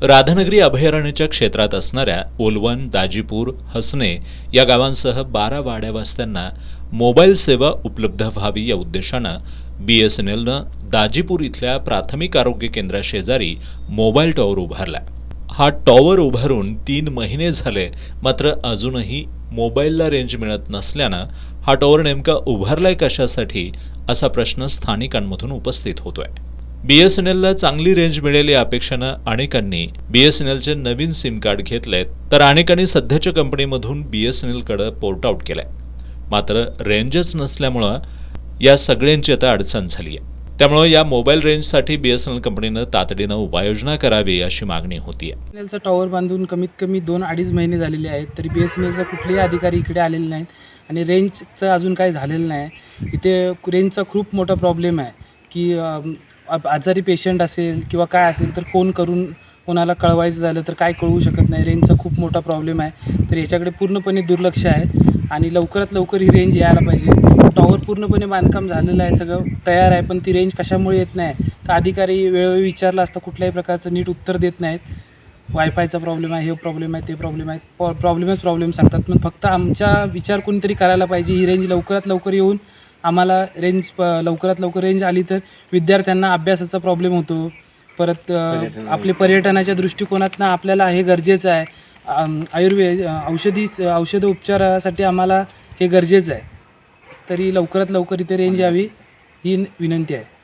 राधानगरी अभयारण्याच्या क्षेत्रात असणाऱ्या ओलवन, दाजीपूर, हसने या गावांसह 12 वाड्यावस्त्यांना मोबाईल सेवा उपलब्ध व्हावी या उद्देशानं BSNLनं दाजीपूर इथल्या प्राथमिक आरोग्य केंद्राशेजारी मोबाईल टॉवर उभारला। हा टॉवर उभारून 3 महिने झाले, मात्र अजूनही मोबाईलला रेंज मिळत नसल्यानं हा टॉवर नेमका उभारलाय कशासाठी असा प्रश्न स्थानिकांमधून उपस्थित होतोय। BSNLला चांगली रेंज मिळेल या अपेक्षेनं अनेकांनी BSNLचे नवीन सिम कार्ड घेतलेत, तर अनेकांनी सध्याच्या कंपनीमधून BSNLकडे पोर्ट आउट केलंय। मात्र रेंजच नसल्यामुळं या सगळ्यांची आता अडचण झाली आहे। त्यामुळे या मोबाईल रेंजसाठी BSNL कंपनीनं तातडीनं उपाययोजना करावी अशी मागणी होतीये। BSNLचा टॉवर बांधून कमीत कमी 2-2.5 महिने झालेले आहेत, तरी BSNLचा कुठलेही अधिकारी इकडे आलेले नाहीत आणि रेंजचं अजून काही झालेलं नाही। इथे रेंजचा खूप मोठा प्रॉब्लेम आहे की आजारी पेशंट असेल किंवा काय असेल तर फोन करून कोणाला कळवायचं झालं तर काय कळवू शकत नाही। रेंजचा खूप मोठा प्रॉब्लेम आहे, तर याच्याकडे पूर्णपणे दुर्लक्ष आहे आणि लवकरात लवकर ही रेंज यायला पाहिजे। टॉवर पूर्णपणे बांधकाम झालेलं आहे, सगळं तयार आहे, पण ती रेंज कशामुळे येत नाही तर अधिकारी वेळोवेळी विचारला असता कुठल्याही प्रकारचं नीट उत्तर देत नाहीत। वायफायचा प्रॉब्लेम आहे, हे प्रॉब्लेम आहे, ते प्रॉब्लेम आहे, प्रॉब्लेम सांगतात। पण फक्त आमचा विचार कोणीतरी करायला पाहिजे। ही रेंज लवकरात लवकर येऊन आम्हाला लवकरात लवकर रेंज आली तर विद्यार्थ्यांना अभ्यासाचा प्रॉब्लेम होतो, परत आपले पर्यटनाच्या दृष्टिकोनातनं आपल्याला हे गरजेचं आहे। औषध उपचारासाठी आम्हाला हे गरजेचं आहे, तरी लवकरात लवकर इथे रेंज यावी ही विनंती आहे।